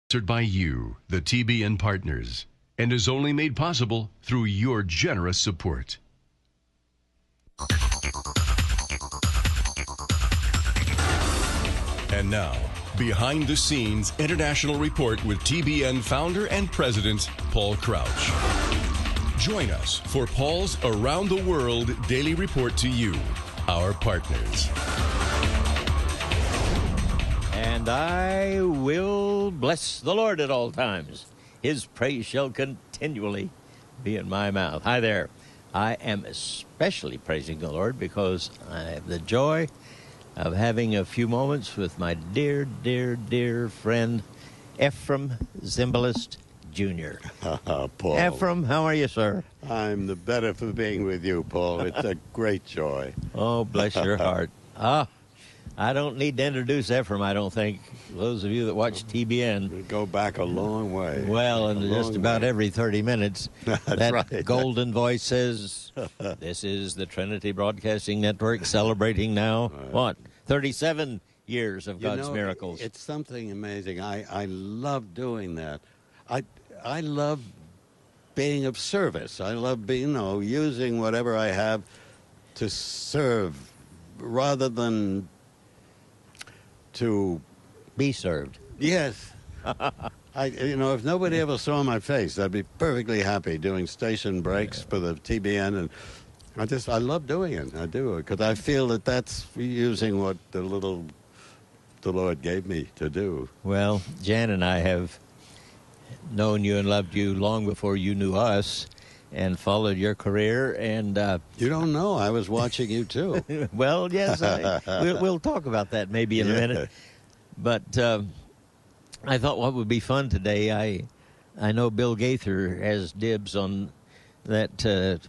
Sponsored by you, the TBN partners, and is only made possible through your generous support. And now, behind the scenes international report with TBN founder and president, Paul Crouch. Join us for Paul's Around the World daily report to you, our partners. And I will bless the Lord at all times. His praise shall continually be in my mouth. Hi there. I am especially praising the Lord because I have the joy of having a few moments with my dear, dear, dear friend, Efrem Zimbalist Jr. Paul. Efrem, how are you, sir? I'm the better for being with you, Paul. It's a great joy. Oh, bless your heart. I don't need to introduce Efrem, I don't think. Those of you that watch TBN. We go back a long way. Well, and just about every 30 minutes, that right. golden voice says, this is the Trinity Broadcasting Network celebrating now, what, 37 years of God's miracles. It's something amazing. I love doing that. I love being of service. I love being, using whatever I have to serve rather than to be served. Yes. If nobody ever saw my face, I'd be perfectly happy doing station breaks for the TBN, and I love doing it. I do it because I feel that that's using what the Lord gave me to do. Well, Jan and I have known you and loved you long before you knew us, and followed your career, and you don't know, I was watching you too. Well, yes, we'll talk about that maybe in a minute. But I thought what would be fun today, I know Bill Gaither has dibs on that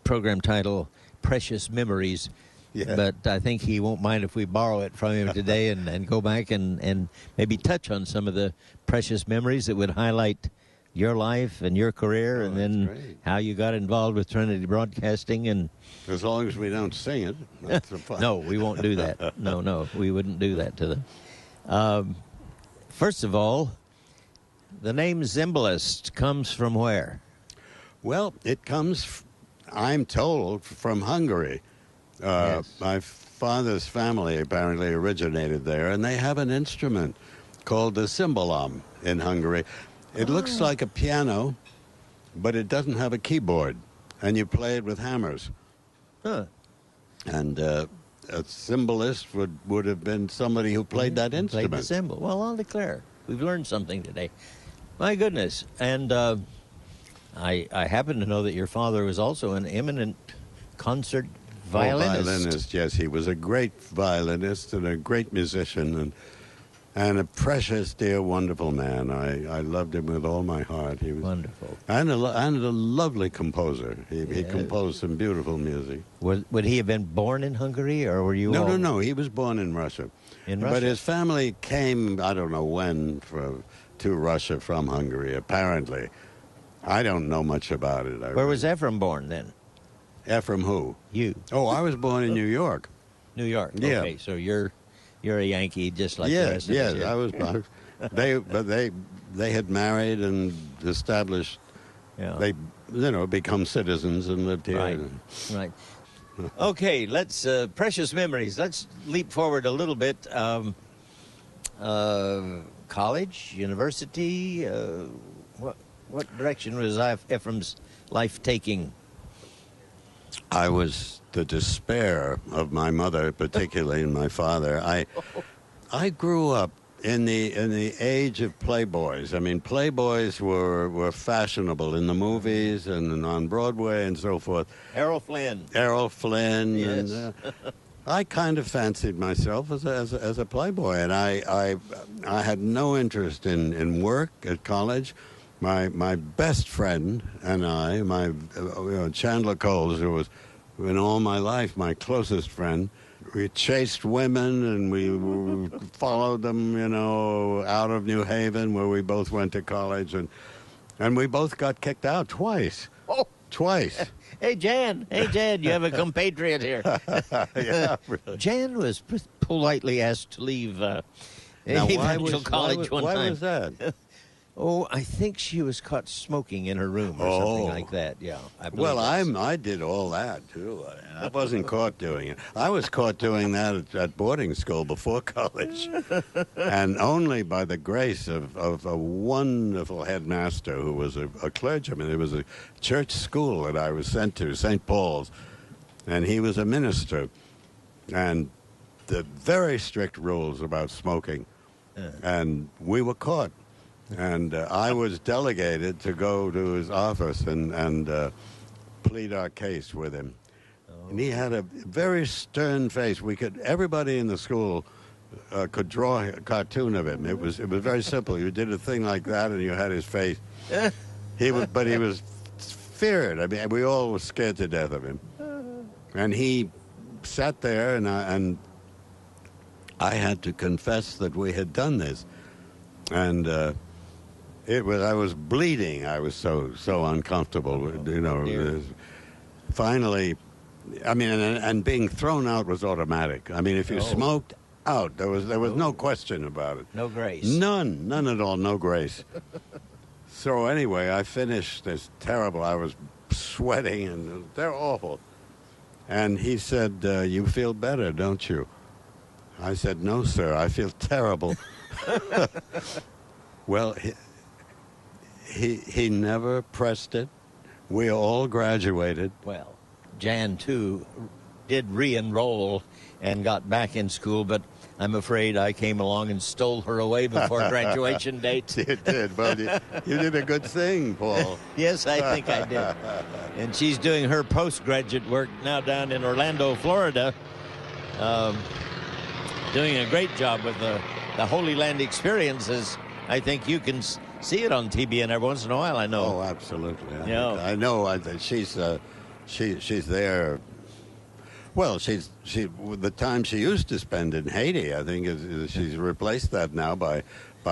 program title, Precious Memories. Yeah. But I think he won't mind if we borrow it from him today and go back and maybe touch on some of the precious memories that would highlight your life and your career, and then how you got involved with Trinity Broadcasting. And as long as we don't sing it, that's fun. No, we won't do that. No, we wouldn't do that to them. First of all, the name Zimbalist comes from where? Well, it comes, I'm told, from Hungary. Yes. My father's family apparently originated there, and they have an instrument called the cimbalom in Hungary. It looks like a piano, but it doesn't have a keyboard, and you play it with hammers. Huh. And a cimbalist would have been somebody who played that instrument. Played the cymbal. Well, I'll declare. We've learned something today. My goodness. And I happen to know that your father was also an eminent concert violinist. Yes. He was a great violinist and a great musician, and a precious, dear, wonderful man. I loved him with all my heart. He was wonderful. And a lovely composer. He composed some beautiful music. Would he have been born in Hungary, or were you No. He was born in Russia. In Russia? But his family came, I don't know when, to Russia from Hungary, apparently. I don't know much about it. Where was Efrem born, then? Efrem who? You. Oh, I was born in New York. New York. Yeah. Okay, so you're a Yankee, just like the rest of us. Yes, I was. They had married and established. Yeah. They become citizens and lived here. Right. Okay, let's precious memories. Let's leap forward a little bit. College, university. What direction was Efrem's life taking? I was the despair of my mother, particularly, and my father. I grew up in the age of playboys. I mean, playboys were fashionable in the movies and on Broadway and so forth. Errol Flynn. Yes. And I kind of fancied myself as a playboy, and I had no interest in work at college. My best friend and I, Chandler Coles, who was in all my life my closest friend, we chased women and we followed them, out of New Haven where we both went to college, and we both got kicked out twice. Oh, twice. Hey Jan, you have a compatriot here. Yeah, really. Jan was politely asked to leave Evangel College one time. Why was that? Oh, I think she was caught smoking in her room or something like that. Yeah. Well, I did all that, too. I wasn't caught doing it. I was caught doing that at boarding school before college. And only by the grace of a wonderful headmaster who was a clergyman. It was a church school that I was sent to, St. Paul's. And he was a minister. And the very strict rules about smoking. And we were caught. And I was delegated to go to his office and plead our case with him. Oh. And he had a very stern face. Everybody in the school could draw a cartoon of him. It was very simple. You did a thing like that, and you had his face. But he was feared. I mean, we all were scared to death of him. And he sat there, and I had to confess that we had done this, and. I was bleeding. I was so uncomfortable, you know. Finally, I mean, and being thrown out was automatic. I mean, if you smoked, out. There was no question about it. No grace. None at all. No grace. So anyway, I finished this terrible. I was sweating, and they're awful. And he said, "You feel better, don't you?" I said, "No, sir. I feel terrible." Well. He never pressed it. We all graduated. Well, Jan, too, did re-enroll and got back in school, but I'm afraid I came along and stole her away before graduation date. You did. Well, you did a good thing, Paul. Yes, I think I did. And she's doing her postgraduate work now down in Orlando, Florida, doing a great job with the Holy Land experiences. I think you can see it on TBN every once in a while, I know. Oh, absolutely. I know. She's there. Well, the time she used to spend in Haiti, I think, she's replaced that now by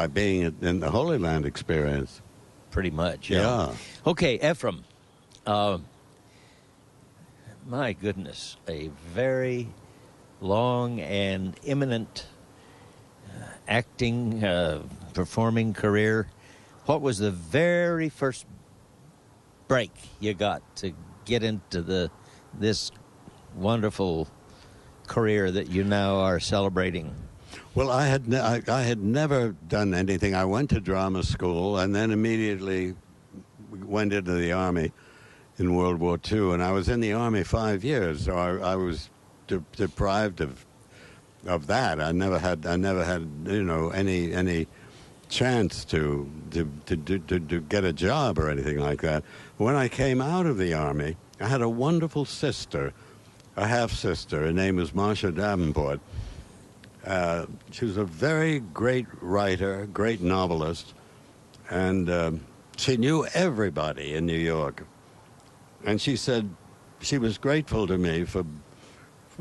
being in the Holy Land experience. Pretty much, yeah. Okay, Efrem. My goodness, a very long and eminent acting, performing career. What was the very first break you got to get into this wonderful career that you now are celebrating? Well, I had never done anything. I went to drama school and then immediately went into the Army in World War II, and I was in the Army 5 years, so I was deprived of that. I never had any chance to get a job or anything like that. When I came out of the Army, I had a wonderful sister, a half-sister. Her name was Marcia Davenport. She was a very great writer, great novelist, and she knew everybody in New York. And she said she was grateful to me for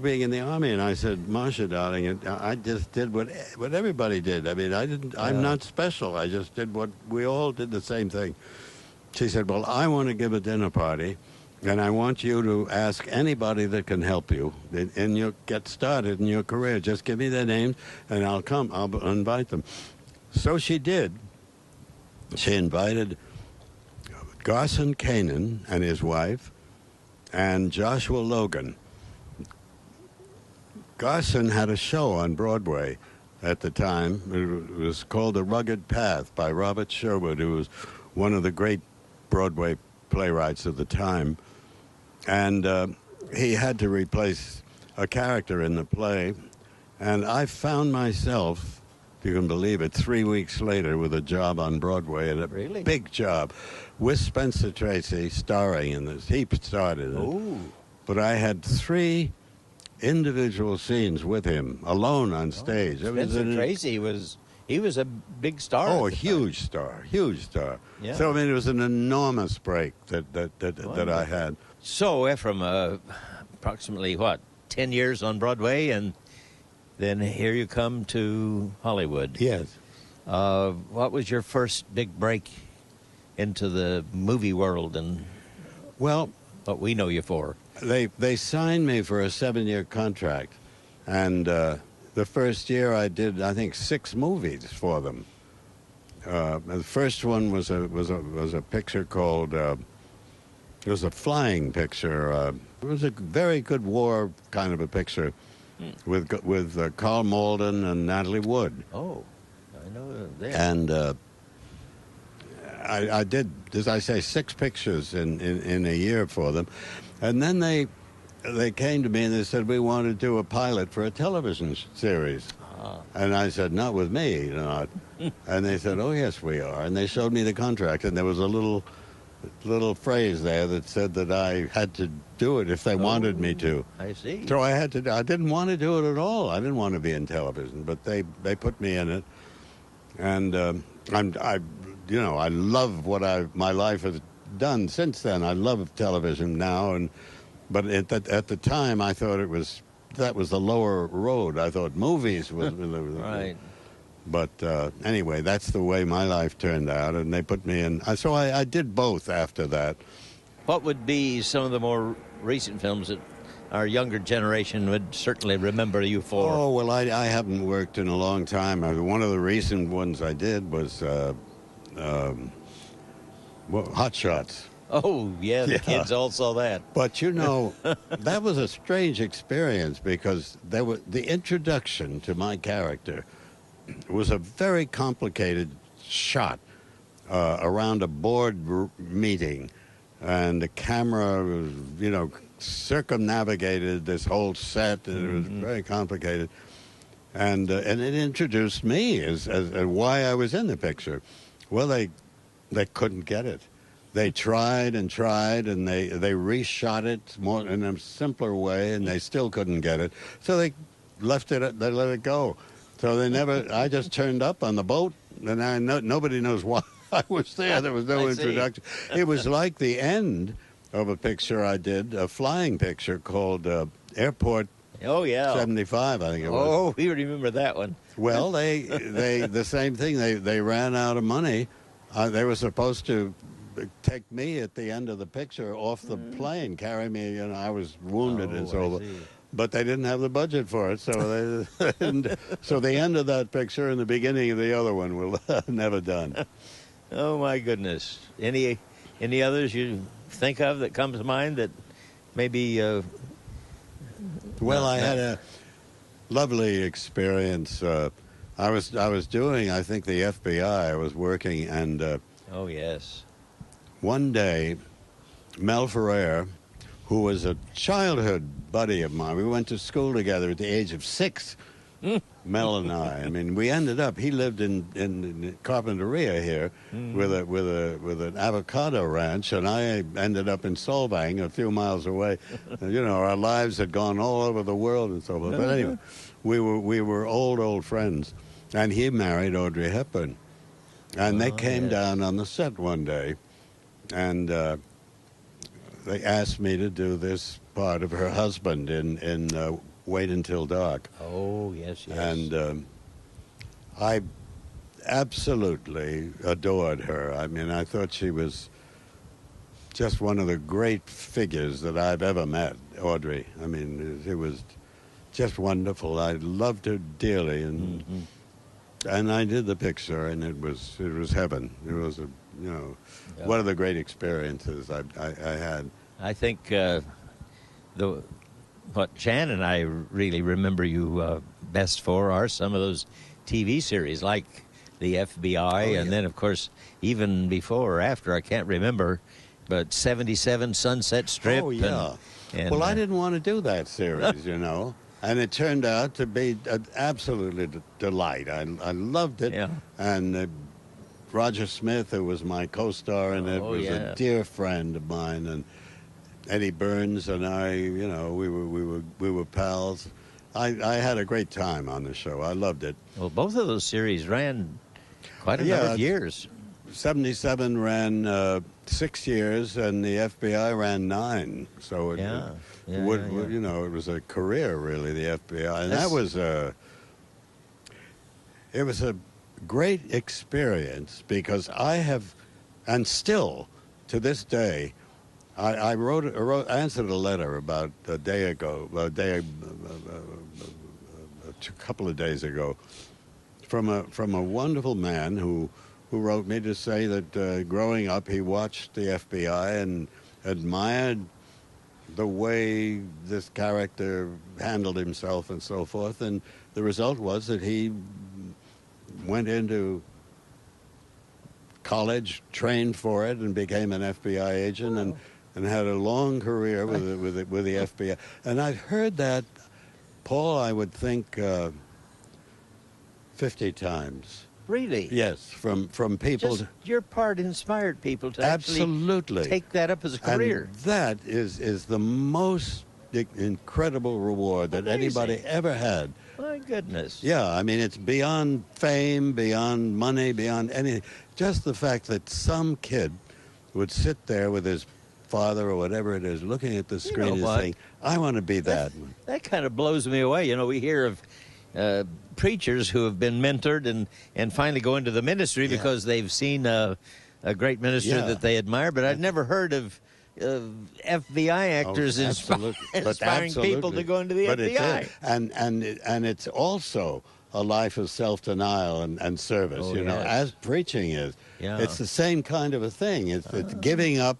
being in the Army. And I said, "Marcia, darling, I just did what everybody did. I mean, I'm not special. I just did what we all did, the same thing." She said, "Well, I want to give a dinner party, and I want you to ask anybody that can help you and you get started in your career. Just give me their names, and I'll come. I'll invite them." So she did. She invited Garson Kanin and his wife and Joshua Logan. Garson had a show on Broadway at the time. It was called The Rugged Path by Robert Sherwood, who was one of the great Broadway playwrights of the time. And he had to replace a character in the play. And I found myself, if you can believe it, 3 weeks later with a job on Broadway, and a big job, with Spencer Tracy starring in this. He starred in it. Ooh. But I had 3 individual scenes with him, alone on stage. Spencer Tracy was a big star. Oh, a huge star. Yeah. So I mean, it was an enormous break that I had. So, Efrem, approximately 10 years on Broadway, and then here you come to Hollywood. Yes. What was your first big break into the movie world, and what we know you for? They signed me for a 7-year contract, and the first year I did, I think, 6 movies for them. The first one was a picture called. It was a flying picture. It was a very good war kind of a picture, with Carl Malden and Natalie Wood. Oh, I know that. And I did, as I say, 6 pictures in a year for them, and then they came to me and they said, we want to do a pilot for a television series. And I said, not with me, not. And they said, oh yes, we are. And they showed me the contract, and there was a little phrase there that said that I had to do it if they wanted me to. I see. So I had to. I didn't want to do it at all. I didn't want to be in television, but they put me in it, and I love what my life has done since then. I love television now, but at the time I thought that was the lower road. I thought movies was right. But anyway, that's the way my life turned out, and they put me in. So I did both after that. What would be some of the more recent films that our younger generation would certainly remember you for? Oh, well, I haven't worked in a long time. One of the recent ones I did was Hot Shots. Oh, yeah, the kids all saw that. But, that was a strange experience because the introduction to my character was a very complicated shot around a board meeting, and the camera was, circumnavigated this whole set, and it was very complicated, and it introduced me as why I was in the picture. Well, they couldn't get it. They tried and tried, and they reshot it more in a simpler way, and they still couldn't get it. So they let it go. So I just turned up on the boat, and nobody knows why I was there. There was no introduction. It was like the end of a picture I did, a flying picture called Airport 75, I think it was. Oh, we remember that one. Well, they the same thing. They ran out of money. They were supposed to take me at the end of the picture off the plane, carry me. I was wounded and so on. But they didn't have the budget for it, so so the end of that picture and the beginning of the other one were never done. Oh my goodness! Any others you think of that comes to mind that maybe? Well, I had a lovely experience. I was doing, I think, the FBI. I was working, and oh yes. One day, Mel Ferrer, who was a childhood buddy of mine. We went to school together at the age of 6, Mel and I. I mean, we ended up. He lived in Carpinteria here with an avocado ranch, and I ended up in Solvang, a few miles away. Our lives had gone all over the world and so forth. But anyway, we were old friends, and he married Audrey Hepburn, and they came down on the set one day, and they asked me to do this part of her husband in Wait Until Dark. Oh, yes. And I absolutely adored her. I mean, I thought she was just one of the great figures that I've ever met, Audrey. I mean, it was just wonderful. I loved her dearly, and I did the picture, and it was heaven. It was one of the great experiences I had. I think what Jan and I really remember you best for are some of those TV series like the FBI, and then, of course, even before or after, I can't remember, but 77 Sunset Strip. Oh, yeah. Well, I didn't want to do that series, and it turned out to be an absolute delight. I loved it. Yeah. And Roger Smith, who was my co-star in it, was a dear friend of mine, and Eddie Burns and I, we were pals. I had a great time on the show. I loved it. Well, both of those series ran quite a number of years. 77 ran 6 years, and the FBI ran 9. So it was a career, really, the FBI, and that was it was a great experience because I have, and still to this day, I answered a letter about a couple of days ago, from a wonderful man who who wrote me to say that growing up he watched the FBI and admired the way this character handled himself and so forth. And the result was that he went into college, trained for it, and became an FBI agent, and had a long career with the FBI. And I've heard that, Paul, I would think 50 times. Really? Yes, from people. Just your part inspired people to absolutely actually take that up as a career. And that is the most incredible reward that anybody ever had. My goodness. Yeah, I mean, it's beyond fame, beyond money, beyond anything. Just the fact that some kid would sit there with his father or whatever it is, looking at the screen and saying, I want to be that. That kind of blows me away. You know, we hear of preachers who have been mentored and finally go into the ministry because they've seen a great minister that they admire, but I've never heard of FBI actors inspiring people to go into the FBI. And it's also a life of self-denial and service, as preaching is. Yeah. It's the same kind of a thing. It's giving up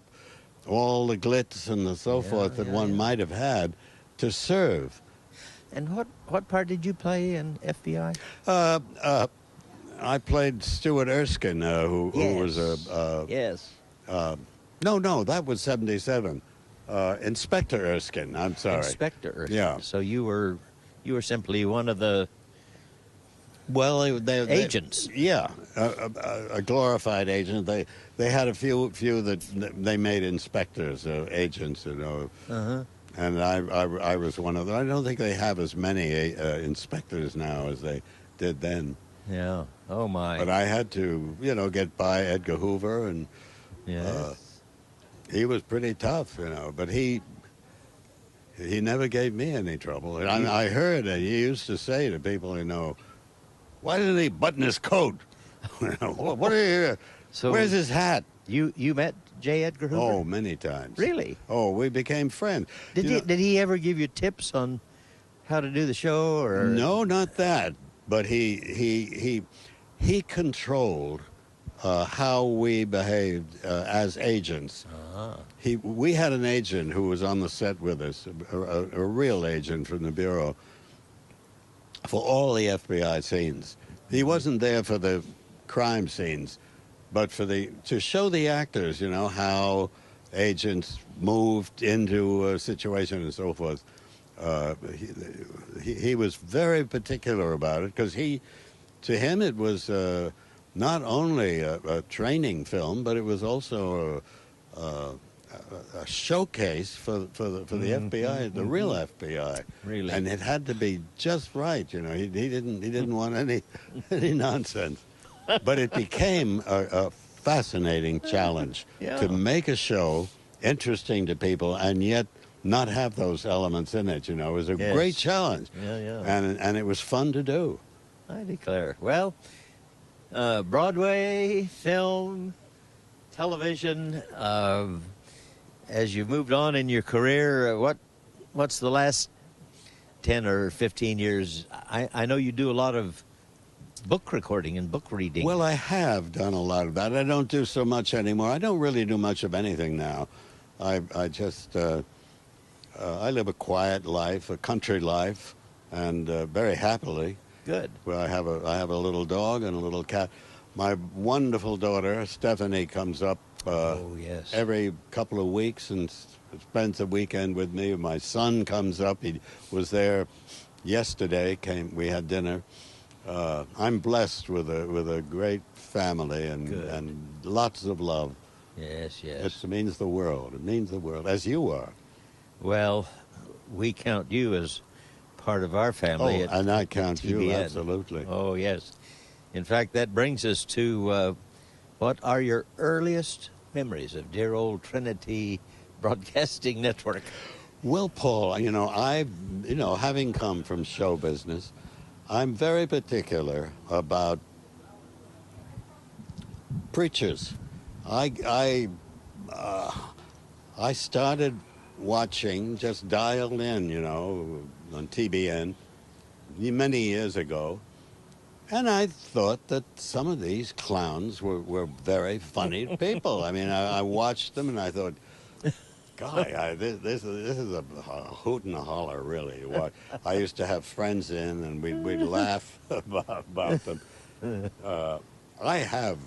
all the glitz and the so forth that one might have had to serve. And what part did you play in FBI? I played Stuart Erskine, who was a... No, that was 77. Inspector Erskine, I'm sorry. Inspector Erskine. Yeah. So you were simply one of the agents. A glorified agent. They had a few that they made inspectors, agents, And I was one of them. I don't think they have as many inspectors now as they did then. Yeah. Oh, my. But I had to, get by Edgar Hoover, and he was pretty tough, But he never gave me any trouble. And I heard that he used to say to people, why didn't he button his coat? What are you? So where's his hat? You met J. Edgar Hoover? Oh, many times. Really? Oh, we became friends. Did he ever give you tips on how to do the show? Or no, not that. But he controlled how we behaved as agents. We had an agent who was on the set with us, a real agent from the Bureau, for all the FBI scenes. He wasn't there for the crime scenes, but to show the actors, how agents moved into a situation and so forth. He was very particular about it because to him it was not only a training film, but it was also a showcase for the FBI, the real FBI. Really, and it had to be just right. He didn't want any nonsense. But it became a fascinating challenge to make a show interesting to people and yet not have those elements in it. It was a great challenge. And it was fun to do. I declare. Well, Broadway, film, television. As you've moved on in your career, what's the last 10 or 15 years? I know you do a lot of book recording and book reading. Well, I have done a lot of that. I don't do so much anymore. I don't really do much of anything now. I just I live a quiet life, a country life, and very happily. Good. Well, I have a little dog and a little cat. My wonderful daughter Stephanie comes up every couple of weeks and spends a weekend with me. My son comes up. He was there yesterday. We had dinner. I'm blessed with a great family and lots of love. Yes. It means the world. It means the world, as you are. Well, we count you as part of our family. And I count TBN. you, absolutely. Oh, yes. In fact, that brings us to what are your earliest memories of dear old Trinity Broadcasting Network? Well, Paul, having come from show business, I'm very particular about preachers. I started watching, just dialed in, on TBN many years ago, And I thought that some of these clowns were very funny people. I mean, I watched them and I thought, God, this is a hoot and a holler, really. I used to have friends in, and we'd laugh about them. I have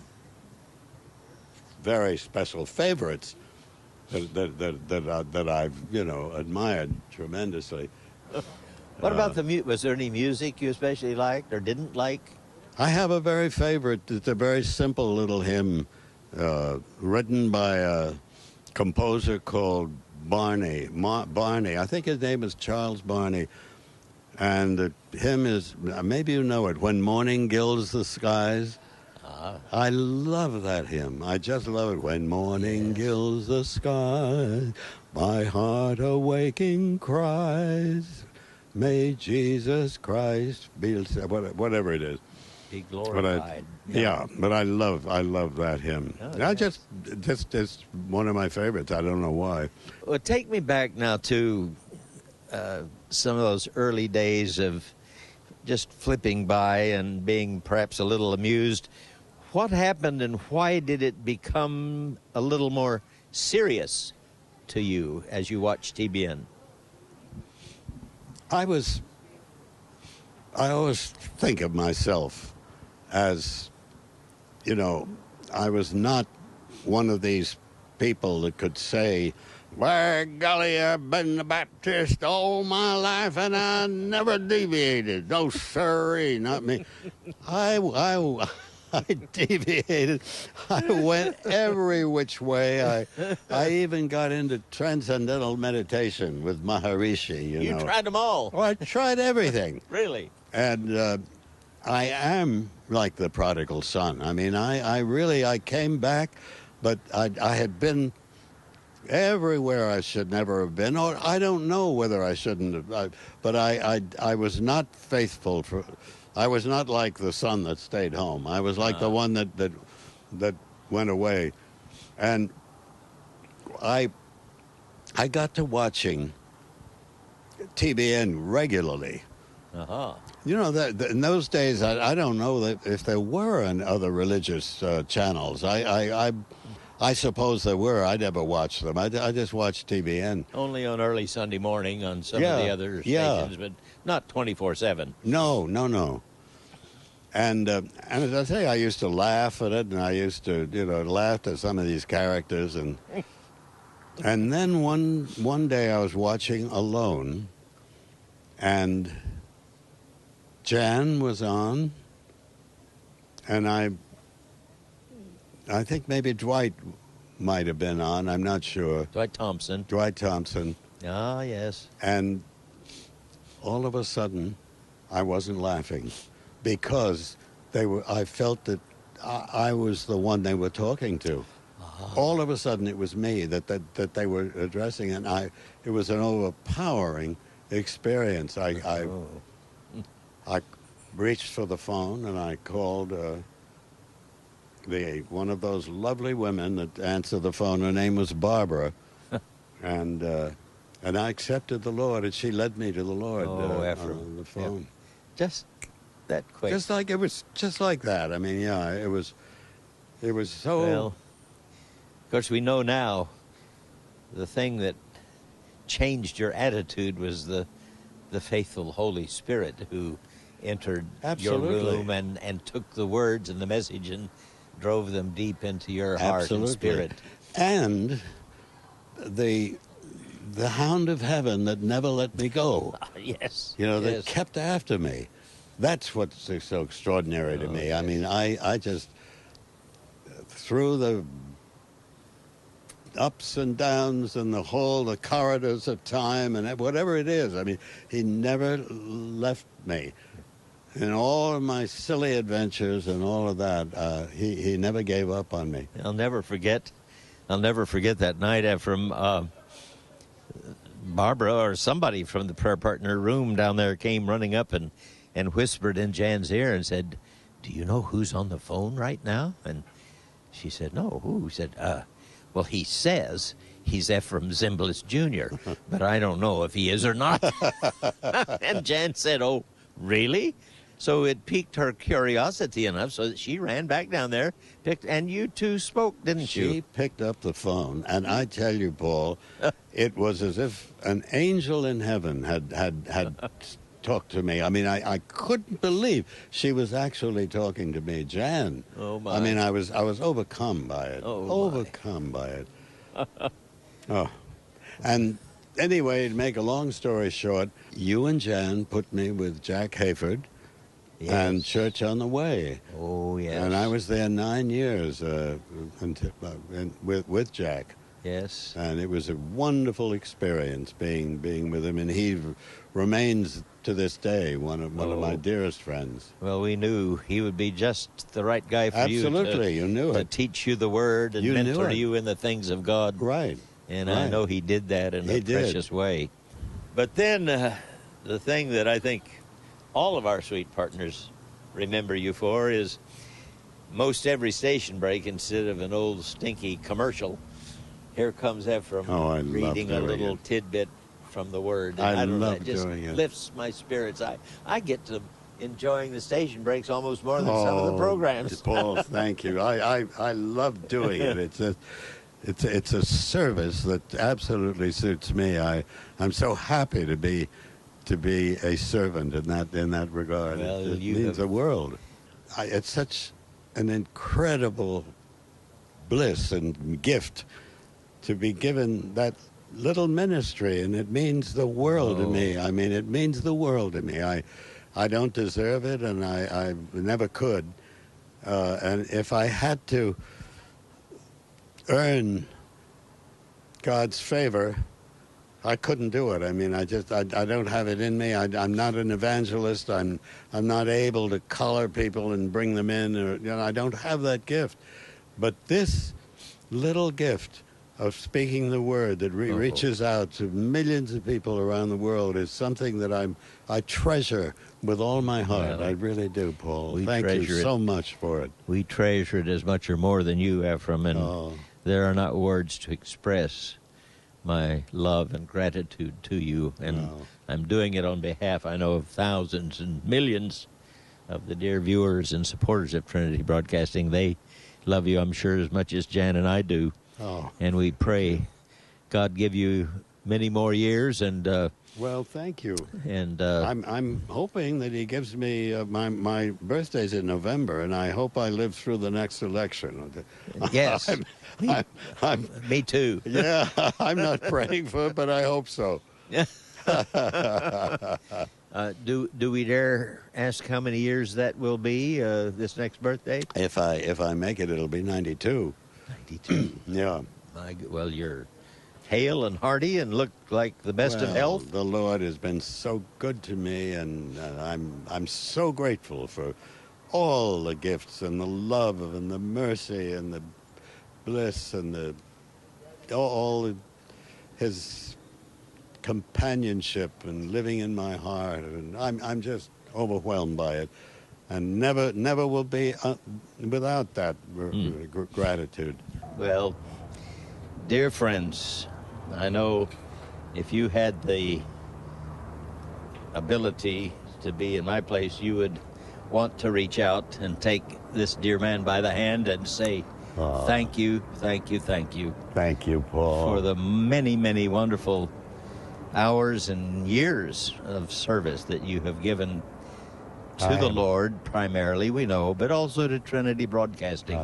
very special favorites that I've admired tremendously. What about the music? Was there any music you especially liked or didn't like? I have a very favorite. It's a very simple little hymn written by a composer called Barney. Barney. I think his name is Charles Barney. And the hymn is, maybe you know it, When Morning Gilds the Skies. I love that hymn. I just love it. When morning gilds the sky, my heart awaking cries, may Jesus Christ be, whatever it is. Be glorified. But I love that hymn. Oh, just it's one of my favorites. I don't know why. Well, take me back now to some of those early days of just flipping by and being perhaps a little amused. What happened and why did it become a little more serious to you as you watched TBN? I always think of myself as, I was not one of these people that could say, by golly, I've been a Baptist all my life and I never deviated. No, sirree, not me. I deviated. I went every which way. I even got into transcendental meditation with Maharishi. You tried them all. Well, I tried everything. Really? And I am like the prodigal son. I mean, I came back, but I had been everywhere I should never have been. Or I don't know whether I shouldn't have. But I was not faithful. I was not like the son that stayed home. I was like the one that went away. And I got to watching TBN regularly. Uh-huh. That in those days, I don't know if there were other religious channels. I suppose there were. I never watched them. I just watched TBN. Only on early Sunday morning on some of the other stations, but not 24/7. No. And as I say, I used to laugh at it, and I used to, laugh at some of these characters, and then one day I was watching alone, and Jan was on, and I think maybe Dwight might have been on. I'm not sure. Dwight Thompson. Ah, yes. And all of a sudden, I wasn't laughing because I felt that I was the one they were talking to. All of a sudden, it was me that they were addressing, and it was an overpowering experience. I reached for the phone and I called one of those lovely women that answered the phone. Her name was Barbara, and I accepted the Lord, and she led me to the Lord. Efrem. On the phone. Yeah. Just that quick. Just like it was, just like that. I mean, it was so. Well, of course, we know now the thing that changed your attitude was the faithful Holy Spirit who entered Absolutely. your room and took the words and the message and drove them deep into your heart Absolutely. and spirit. And the hound of heaven that never let me go. Yes. That kept after me. That's what's so extraordinary to me. Yes. I mean, I just, through the ups and downs and the corridors of time and whatever it is, I mean, he never left me. In all of my silly adventures and all of that, he never gave up on me. I'll never forget that night Efrem. Barbara or somebody from the prayer partner room down there came running up and whispered in Jan's ear and said, "Do you know who's on the phone right now?" And she said, "No, who?" He said, well, he says he's Efrem Zimbalist Jr., but I don't know if he is or not." And Jan said, "Oh, really?" So it piqued her curiosity enough so that she ran back down there, and you two spoke, didn't you? She picked up the phone, and I tell you, Paul, it was as if an angel in heaven had talked to me. I mean, I couldn't believe she was actually talking to me, Jan. Oh, my. I mean, I was overcome by it. Overcome by it. Oh. And anyway, to make a long story short, you and Jan put me with Jack Hayford. Yes. And Church on the Way. Oh, yes. And I was there 9 years with Jack. Yes. And it was a wonderful experience being with him. And he remains to this day one of my dearest friends. Well, we knew he would be just the right guy for Absolutely, you knew to it. teach you the Word and mentor you in the things of God. Right. And right. I know he did that in a precious way. But then the thing that I think all of our sweet partners remember you for is most every station break, instead of an old stinky commercial, here comes Efrem reading a little tidbit from the Word. And I don't know, love it just doing it. lifts my spirits. I get to enjoying the station breaks almost more than some of the programs. Paul, thank you. I love doing it. It's a service that absolutely suits me. I'm so happy to be a servant in that regard. Well, it means the world. It's such an incredible bliss and gift to be given that little ministry, and it means the world to me. I mean, it means the world to me. I don't deserve it, and I never could. And if I had to earn God's favor, I couldn't do it. I mean, I don't have it in me. I'm not an evangelist. I'm not able to collar people and bring them in. I don't have that gift. But this little gift of speaking the Word that reaches out to millions of people around the world is something that I treasure with all my heart. I really do, Paul. Thank you so much for it. We treasure it as much or more than you, Efrem, and there are not words to express my love and gratitude to you, and I'm doing it on behalf, I know, of thousands and millions of the dear viewers and supporters of Trinity Broadcasting. They love you, I'm sure, as much as Jan and I do. And we pray God give you many more years. And well, thank you. And I'm hoping that he gives me my birthday's in November, and I hope I live through the next election. Yes. Me too. Yeah, I'm not praying for it, but I hope so. Do we dare ask how many years that will be, this next birthday? If I make it, it'll be 92. 92. Yeah. Well, you're hale and hearty and look like the best of health. The Lord has been so good to me, and I'm so grateful for all the gifts and the love and the mercy and the bliss and all his companionship and living in my heart, and I'm just overwhelmed by it, and never will be without that gratitude. Well, dear friends, I know if you had the ability to be in my place, you would want to reach out and take this dear man by the hand and say, thank you, thank you, thank you. Thank you, Paul. For the many, many wonderful hours and years of service that you have given to the Lord, primarily, we know, but also to Trinity Broadcasting.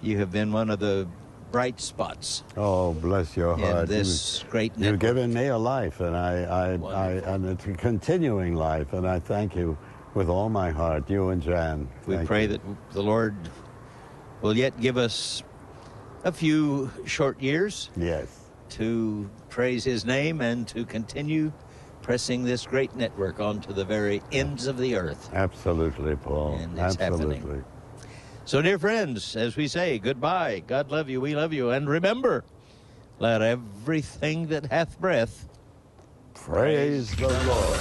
You have been one of the bright spots. Oh, bless your heart. In this great network. You've given me a life, and and it's a continuing life, and I thank you with all my heart, you and Jan. We pray that the Lord will yet give us a few short years. Yes. To praise his name and to continue pressing this great network onto the very ends of the earth. Absolutely, Paul. And it's happening. So, dear friends, as we say, goodbye. God love you, we love you. And remember, let everything that hath breath praise the Lord.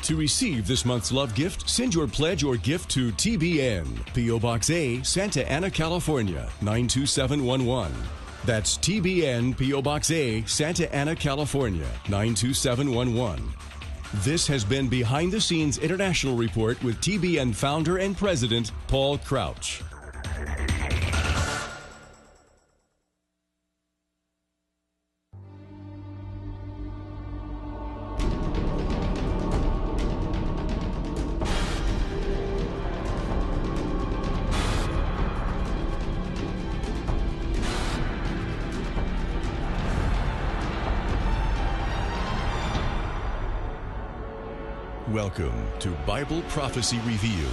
To receive this month's love gift, send your pledge or gift to TBN, P.O. Box A, Santa Ana, California, 92711. That's TBN, P.O. Box A, Santa Ana, California, 92711. This has been Behind the Scenes International Report with TBN founder and president, Paul Crouch. Welcome to Bible Prophecy Revealed,